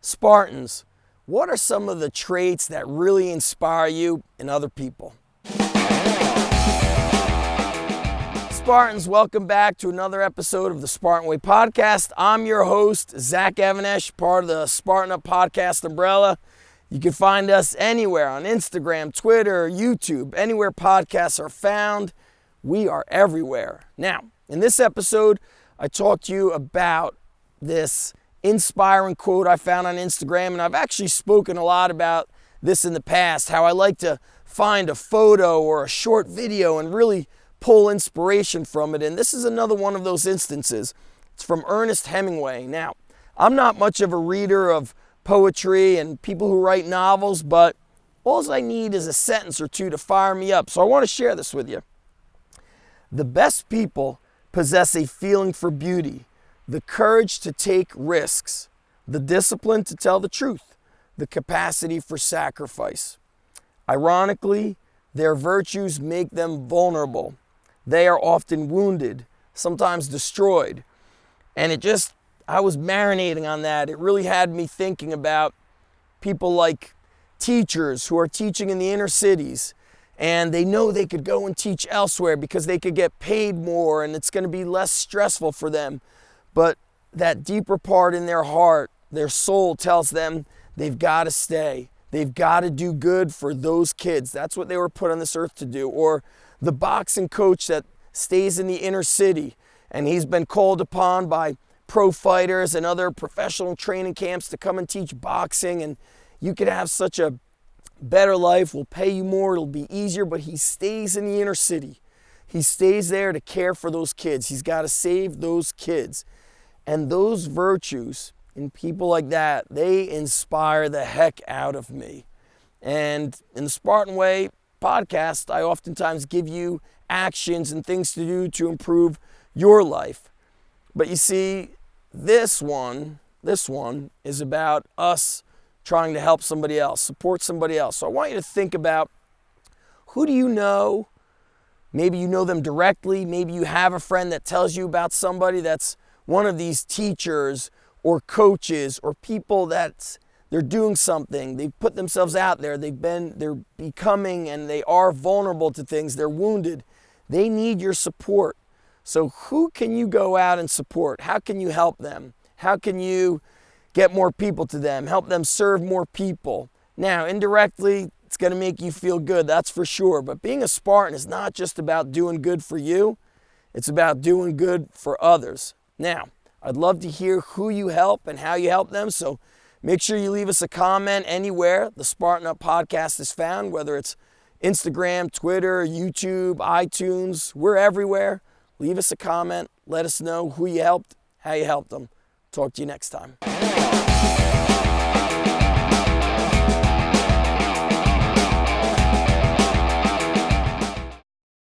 Spartans, what are some of the traits that really inspire you in other people? Spartans, welcome back to another episode of the Spartan Way podcast. I'm your host, even-esh, part of the Spartan podcast umbrella. You can find us anywhere on Instagram, Twitter, YouTube, anywhere podcasts are found. We are everywhere. Now, in this episode, I talked to you about this inspiring quote I found on Instagram, and I've actually spoken a lot about this in the past, how I like to find a photo or a short video and really pull inspiration from it, and this is another one of those instances. It's from Ernest Hemingway. Now, I'm not much of a reader of poetry and people who write novels, but all I need is a sentence or two to fire me up, so I want to share this with you. The best people possess a feeling for beauty, the courage to take risks, the discipline to tell the truth, the capacity for sacrifice. Ironically, their virtues make them vulnerable. They are often wounded, sometimes destroyed. And I was marinating on that. It really had me thinking about people like teachers who are teaching in the inner cities, and they know they could go and teach elsewhere because they could get paid more and it's going to be less stressful for them. But that deeper part in their heart, their soul tells them they've got to stay. They've got to do good for those kids. That's what they were put on this earth to do. Or the boxing coach that stays in the inner city and he's been called upon by pro fighters and other professional training camps to come and teach boxing, and you could have such a better life, we'll pay you more, it'll be easier, but he stays in the inner city. He stays there to care for those kids. He's got to save those kids. And those virtues in people like that, they inspire the heck out of me. And in the Spartan Way podcast, I oftentimes give you actions and things to do to improve your life. But you see, this one is about us trying to help somebody else, support somebody else. So I want you to think about, who do you know? Maybe you know them directly. Maybe you have a friend that tells you about somebody that's one of these teachers or coaches or people that they're doing something. They've put themselves out there. They're becoming, and they are vulnerable to things. They're wounded. They need your support. So who can you go out and support? How can you help them? How can you get more people to them? Help them serve more people? Now, indirectly, it's going to make you feel good, that's for sure. But being a Spartan is not just about doing good for you. It's about doing good for others. Now, I'd love to hear who you help and how you help them. So make sure you leave us a comment anywhere the Spartan Up podcast is found, whether it's Instagram, Twitter, YouTube, iTunes. We're everywhere. Leave us a comment. Let us know who you helped, how you helped them. Talk to you next time.